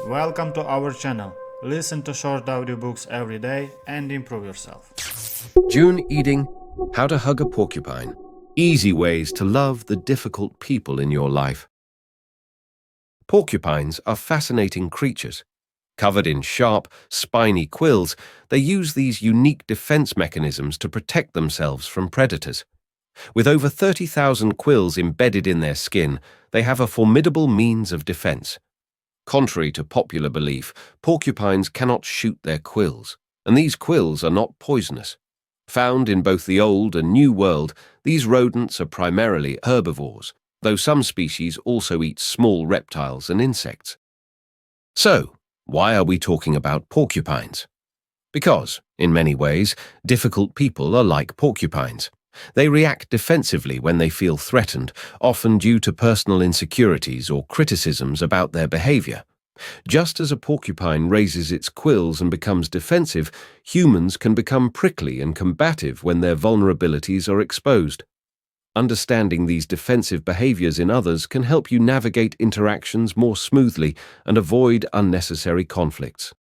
Welcome to our channel. Listen to short audiobooks every day and improve yourself. June Eading, How to Hug a Porcupine. Easy ways to love the difficult people in your life. Porcupines are fascinating creatures. Covered in sharp, spiny quills, they use these unique defense mechanisms to protect themselves from predators. With over 30,000 quills embedded in their skin, they have a formidable means of defense. Contrary to popular belief, porcupines cannot shoot their quills, and these quills are not poisonous. Found in both the Old and New World, these rodents are primarily herbivores, though some species also eat small reptiles and insects. So, why are we talking about porcupines? Because, in many ways, difficult people are like porcupines. They react defensively when they feel threatened, often due to personal insecurities or criticisms about their behavior. Just as a porcupine raises its quills and becomes defensive, humans can become prickly and combative when their vulnerabilities are exposed. Understanding these defensive behaviors in others can help you navigate interactions more smoothly and avoid unnecessary conflicts.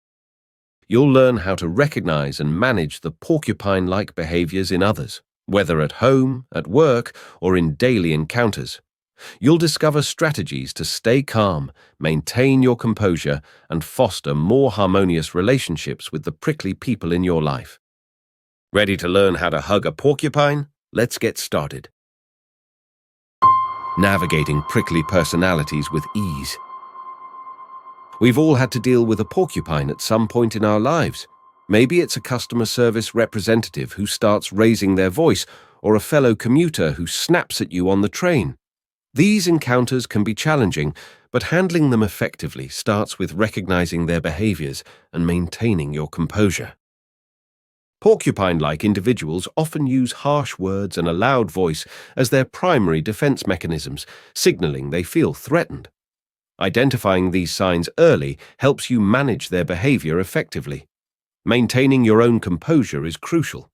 You'll learn how to recognize and manage the porcupine-like behaviors in others, whether at home, at work, or in daily encounters. You'll discover strategies to stay calm, maintain your composure, and foster more harmonious relationships with the prickly people in your life. Ready to learn how to hug a porcupine? Let's get started. Navigating prickly personalities with ease. We've all had to deal with a porcupine at some point in our lives. Maybe it's a customer service representative who starts raising their voice, or a fellow commuter who snaps at you on the train. These encounters can be challenging, but handling them effectively starts with recognizing their behaviors and maintaining your composure. Porcupine-like individuals often use harsh words and a loud voice as their primary defense mechanisms, signaling they feel threatened. Identifying these signs early helps you manage their behavior effectively. Maintaining your own composure is crucial.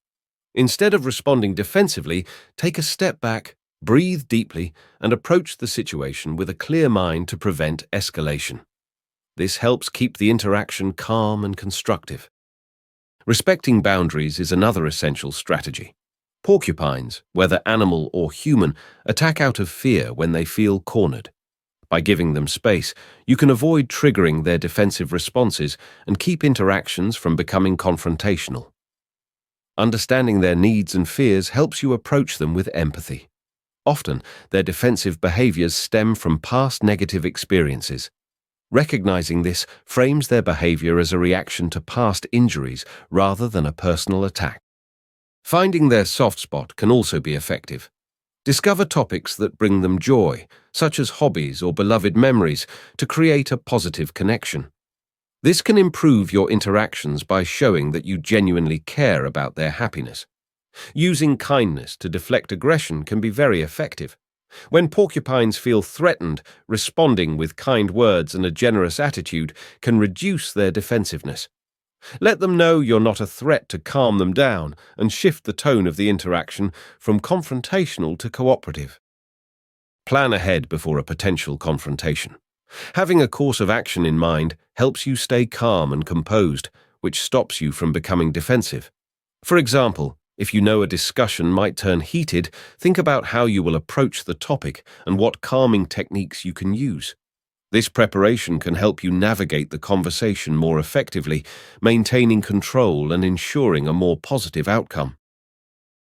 Instead of responding defensively, take a step back, breathe deeply, and approach the situation with a clear mind to prevent escalation. This helps keep the interaction calm and constructive. Respecting boundaries is another essential strategy. Porcupines, whether animal or human, attack out of fear when they feel cornered. By giving them space, you can avoid triggering their defensive responses and keep interactions from becoming confrontational. Understanding their needs and fears helps you approach them with empathy. Often, their defensive behaviors stem from past negative experiences. Recognizing this frames their behavior as a reaction to past injuries rather than a personal attack. Finding their soft spot can also be effective. Discover topics that bring them joy, such as hobbies or beloved memories, to create a positive connection. This can improve your interactions by showing that you genuinely care about their happiness. Using kindness to deflect aggression can be very effective. When porcupines feel threatened, responding with kind words and a generous attitude can reduce their defensiveness. Let them know you're not a threat to calm them down and shift the tone of the interaction from confrontational to cooperative. Plan ahead before a potential confrontation. Having a course of action in mind helps you stay calm and composed, which stops you from becoming defensive. For example, if you know a discussion might turn heated, think about how you will approach the topic and what calming techniques you can use. This preparation can help you navigate the conversation more effectively, maintaining control and ensuring a more positive outcome.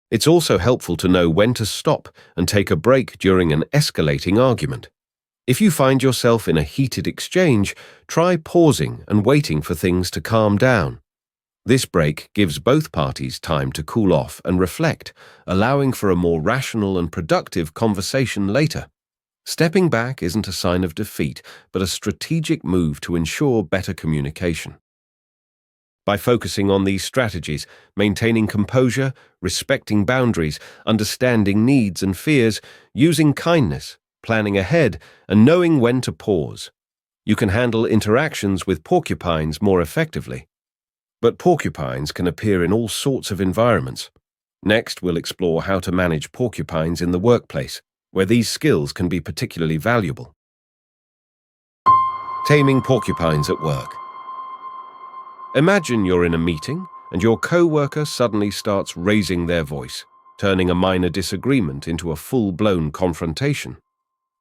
It's also helpful to know when to stop and take a break during an escalating argument. If you find yourself in a heated exchange, try pausing and waiting for things to calm down. This break gives both parties time to cool off and reflect, allowing for a more rational and productive conversation later. Stepping back isn't a sign of defeat, but a strategic move to ensure better communication. By focusing on these strategies, maintaining composure, respecting boundaries, understanding needs and fears, using kindness, planning ahead, and knowing when to pause, you can handle interactions with porcupines more effectively. But porcupines can appear in all sorts of environments. Next, we'll explore how to manage porcupines in the workplace, where these skills can be particularly valuable. Taming porcupines at work. Imagine you're in a meeting and your co-worker suddenly starts raising their voice, turning a minor disagreement into a full-blown confrontation.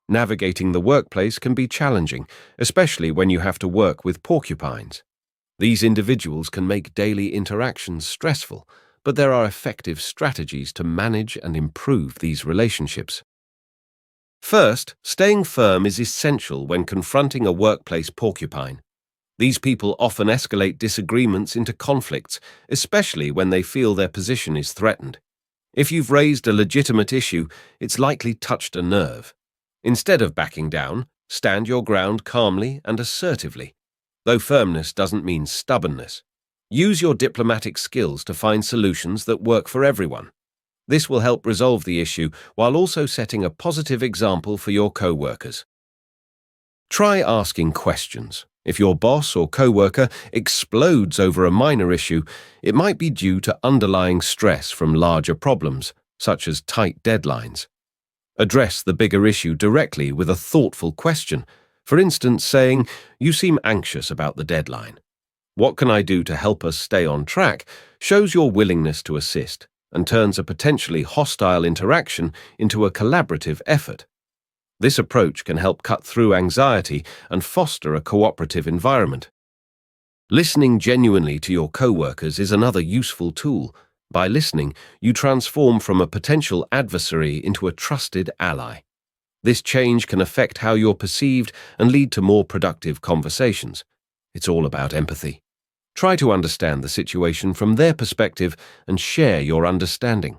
Navigating the workplace can be challenging, especially when you have to work with porcupines. These individuals can make daily interactions stressful, but there are effective strategies to manage and improve these relationships. First, staying firm is essential when confronting a workplace porcupine. These people often escalate disagreements into conflicts, especially when they feel their position is threatened. If you've raised a legitimate issue, it's likely touched a nerve. Instead of backing down, stand your ground calmly and assertively. Though firmness doesn't mean stubbornness. Use your diplomatic skills to find solutions that work for everyone. This will help resolve the issue while also setting a positive example for your co-workers. Try asking questions. If your boss or co-worker explodes over a minor issue, it might be due to underlying stress from larger problems, such as tight deadlines. Address the bigger issue directly with a thoughtful question. For instance, saying, "You seem anxious about the deadline. What can I do to help us stay on track?" shows your willingness to assist and turns a potentially hostile interaction into a collaborative effort. This approach can help cut through anxiety and foster a cooperative environment. Listening genuinely to your co-workers is another useful tool. By listening, you transform from a potential adversary into a trusted ally. This change can affect how you're perceived and lead to more productive conversations. It's all about empathy. Try to understand the situation from their perspective and share your understanding.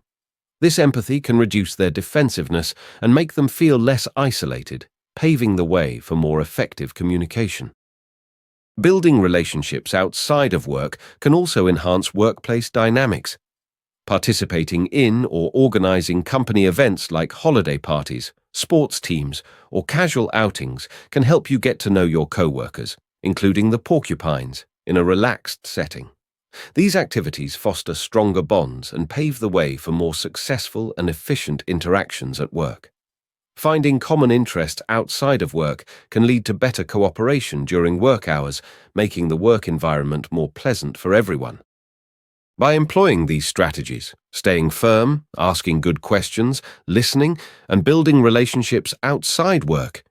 This empathy can reduce their defensiveness and make them feel less isolated, paving the way for more effective communication. Building relationships outside of work can also enhance workplace dynamics. Participating in or organizing company events like holiday parties, sports teams, or casual outings can help you get to know your co-workers, including the porcupines, in a relaxed setting. These activities foster stronger bonds and pave the way for more successful and efficient interactions at work. Finding common interests outside of work can lead to better cooperation during work hours, making the work environment more pleasant for everyone. By employing these strategies, staying firm, asking good questions, listening, and building relationships outside work,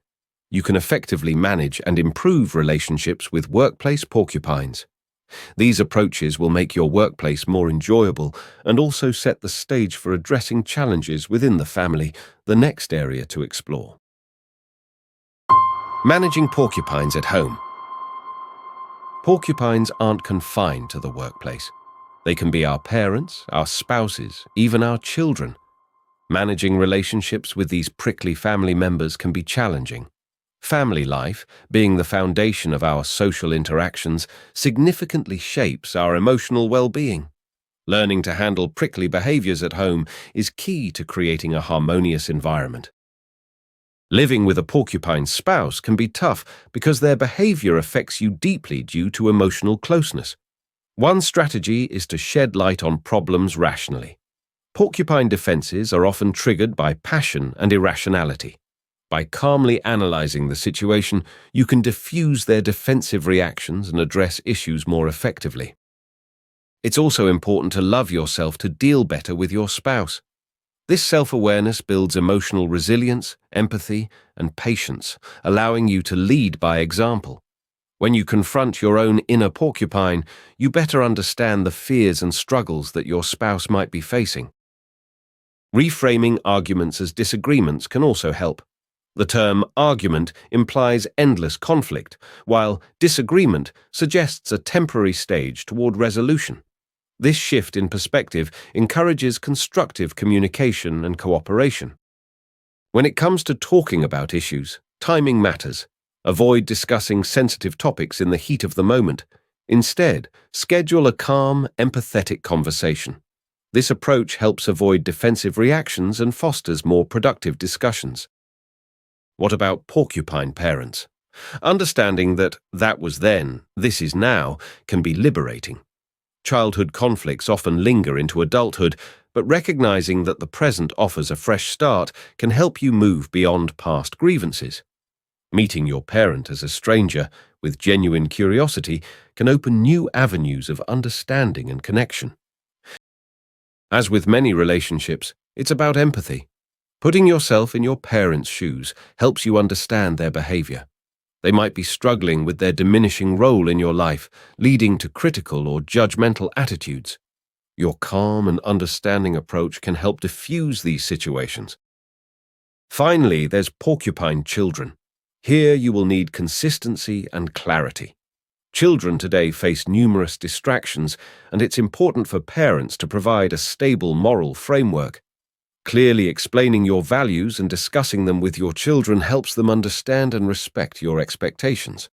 you can effectively manage and improve relationships with workplace porcupines. These approaches will make your workplace more enjoyable and also set the stage for addressing challenges within the family, the next area to explore. Managing porcupines at home. Porcupines aren't confined to the workplace. They can be our parents, our spouses, even our children. Managing relationships with these prickly family members can be challenging. Family life, being the foundation of our social interactions, significantly shapes our emotional well-being. Learning to handle prickly behaviors at home is key to creating a harmonious environment. Living with a porcupine spouse can be tough because their behavior affects you deeply due to emotional closeness. One strategy is to shed light on problems rationally. Porcupine defenses are often triggered by passion and irrationality. By calmly analyzing the situation, you can diffuse their defensive reactions and address issues more effectively. It's also important to love yourself to deal better with your spouse. This self-awareness builds emotional resilience, empathy, and patience, allowing you to lead by example. When you confront your own inner porcupine, you better understand the fears and struggles that your spouse might be facing. Reframing arguments as disagreements can also help. The term argument implies endless conflict, while disagreement suggests a temporary stage toward resolution. This shift in perspective encourages constructive communication and cooperation. When it comes to talking about issues, timing matters. Avoid discussing sensitive topics in the heat of the moment. Instead, schedule a calm, empathetic conversation. This approach helps avoid defensive reactions and fosters more productive discussions. What about porcupine parents? Understanding that was then, this is now, can be liberating. Childhood conflicts often linger into adulthood, but recognizing that the present offers a fresh start can help you move beyond past grievances. Meeting your parent as a stranger with genuine curiosity can open new avenues of understanding and connection. As with many relationships, it's about empathy. Putting yourself in your parents' shoes helps you understand their behavior. They might be struggling with their diminishing role in your life, leading to critical or judgmental attitudes. Your calm and understanding approach can help diffuse these situations. Finally, there's porcupine children. Here you will need consistency and clarity. Children today face numerous distractions, and it's important for parents to provide a stable moral framework. Clearly explaining your values and discussing them with your children helps them understand and respect your expectations.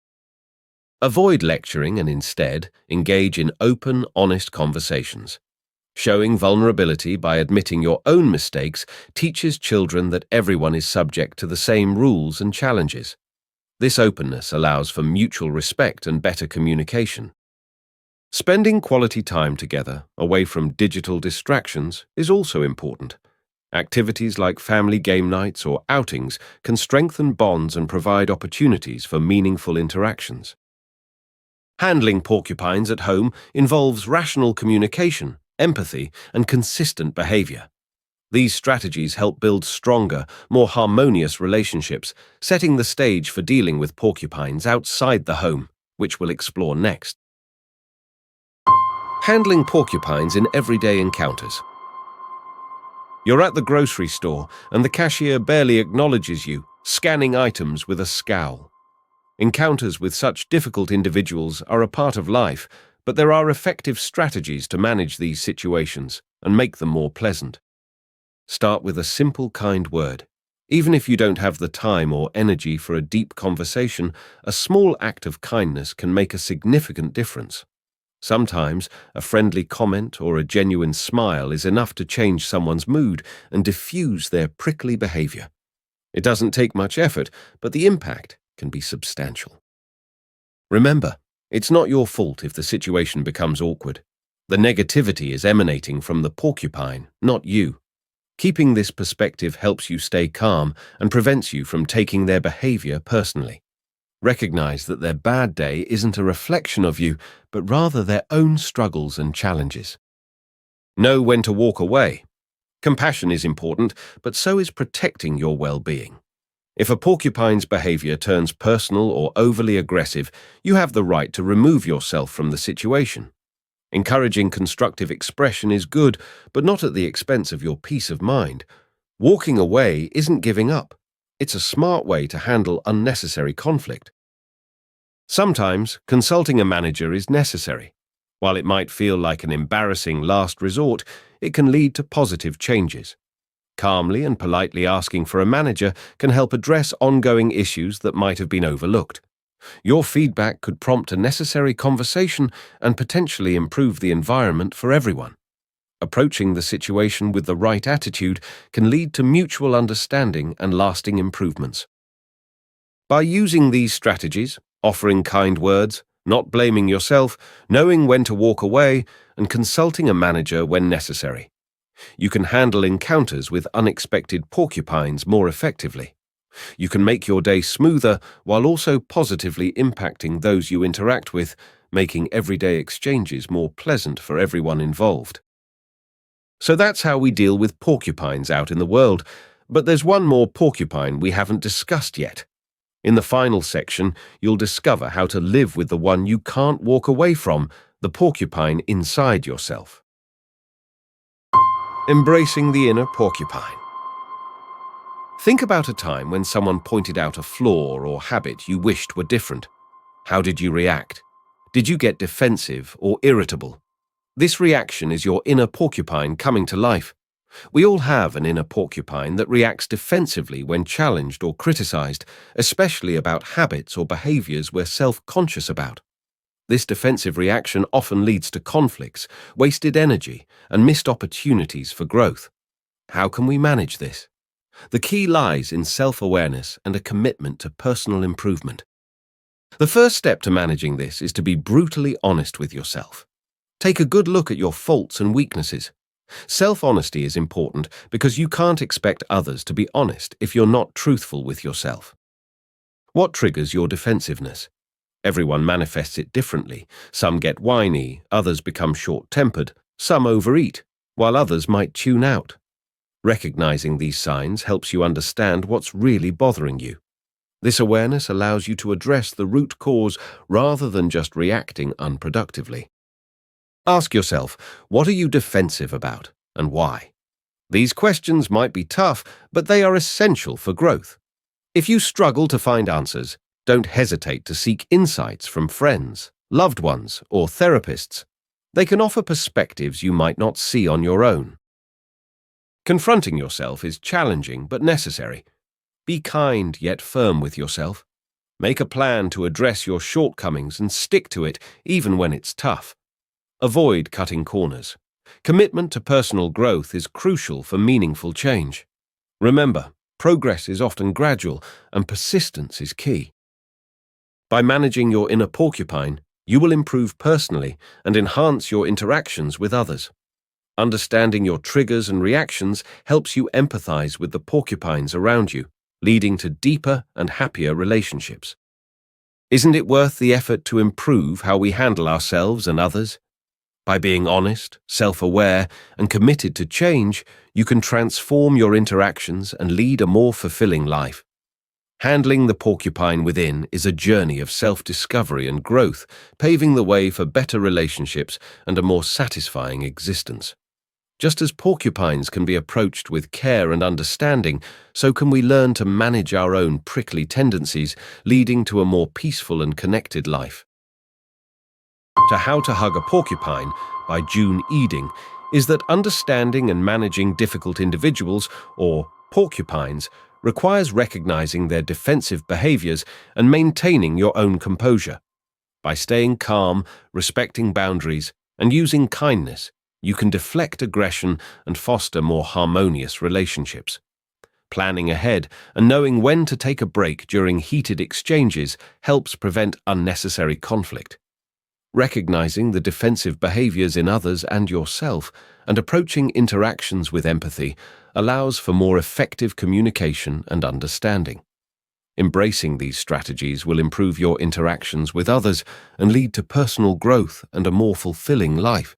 Avoid lecturing and instead engage in open, honest conversations. Showing vulnerability by admitting your own mistakes teaches children that everyone is subject to the same rules and challenges. This openness allows for mutual respect and better communication. Spending quality time together, away from digital distractions, is also important. Activities like family game nights or outings can strengthen bonds and provide opportunities for meaningful interactions. Handling porcupines at home involves rational communication, empathy, and consistent behavior. These strategies help build stronger, more harmonious relationships, setting the stage for dealing with porcupines outside the home, which we'll explore next. Handling porcupines in everyday encounters. You're at the grocery store and the cashier barely acknowledges you, scanning items with a scowl. Encounters with such difficult individuals are a part of life, but there are effective strategies to manage these situations and make them more pleasant. Start with a simple, kind word. Even if you don't have the time or energy for a deep conversation, a small act of kindness can make a significant difference. Sometimes, a friendly comment or a genuine smile is enough to change someone's mood and diffuse their prickly behavior. It doesn't take much effort, but the impact can be substantial. Remember, it's not your fault if the situation becomes awkward. The negativity is emanating from the porcupine, not you. Keeping this perspective helps you stay calm and prevents you from taking their behavior personally. Recognize that their bad day isn't a reflection of you, but rather their own struggles and challenges. Know when to walk away. Compassion is important, but so is protecting your well-being. If a porcupine's behavior turns personal or overly aggressive, you have the right to remove yourself from the situation. Encouraging constructive expression is good, but not at the expense of your peace of mind. Walking away isn't giving up. It's a smart way to handle unnecessary conflict. Sometimes, consulting a manager is necessary. While it might feel like an embarrassing last resort, it can lead to positive changes. Calmly and politely asking for a manager can help address ongoing issues that might have been overlooked. Your feedback could prompt a necessary conversation and potentially improve the environment for everyone. Approaching the situation with the right attitude can lead to mutual understanding and lasting improvements. By using these strategies, offering kind words, not blaming yourself, knowing when to walk away, and consulting a manager when necessary, you can handle encounters with unexpected porcupines more effectively. You can make your day smoother while also positively impacting those you interact with, making everyday exchanges more pleasant for everyone involved. So that's how we deal with porcupines out in the world, but there's one more porcupine we haven't discussed yet. In the final section, you'll discover how to live with the one you can't walk away from, the porcupine inside yourself. Embracing the inner porcupine. Think about a time when someone pointed out a flaw or habit you wished were different. How did you react? Did you get defensive or irritable? This reaction is your inner porcupine coming to life. We all have an inner porcupine that reacts defensively when challenged or criticized, especially about habits or behaviors we're self-conscious about. This defensive reaction often leads to conflicts, wasted energy, and missed opportunities for growth. How can we manage this? The key lies in self-awareness and a commitment to personal improvement. The first step to managing this is to be brutally honest with yourself. Take a good look at your faults and weaknesses. Self-honesty is important because you can't expect others to be honest if you're not truthful with yourself. What triggers your defensiveness? Everyone manifests it differently. Some get whiny, others become short-tempered, some overeat, while others might tune out. Recognizing these signs helps you understand what's really bothering you. This awareness allows you to address the root cause rather than just reacting unproductively. Ask yourself, what are you defensive about and why? These questions might be tough, but they are essential for growth. If you struggle to find answers, don't hesitate to seek insights from friends, loved ones, or therapists. They can offer perspectives you might not see on your own. Confronting yourself is challenging but necessary. Be kind yet firm with yourself. Make a plan to address your shortcomings and stick to it even when it's tough. Avoid cutting corners. Commitment to personal growth is crucial for meaningful change. Remember, progress is often gradual and persistence is key. By managing your inner porcupine, you will improve personally and enhance your interactions with others. Understanding your triggers and reactions helps you empathize with the porcupines around you, leading to deeper and happier relationships. Isn't it worth the effort to improve how we handle ourselves and others? By being honest, self-aware, and committed to change, you can transform your interactions and lead a more fulfilling life. Handling the porcupine within is a journey of self-discovery and growth, paving the way for better relationships and a more satisfying existence. Just as porcupines can be approached with care and understanding, so can we learn to manage our own prickly tendencies, leading to a more peaceful and connected life. To How to Hug a Porcupine by June Eding is that understanding and managing difficult individuals, or porcupines, requires recognizing their defensive behaviors and maintaining your own composure. By staying calm, respecting boundaries, and using kindness, you can deflect aggression and foster more harmonious relationships. Planning ahead and knowing when to take a break during heated exchanges helps prevent unnecessary conflict. Recognizing the defensive behaviors in others and yourself and approaching interactions with empathy allows for more effective communication and understanding. Embracing these strategies will improve your interactions with others and lead to personal growth and a more fulfilling life.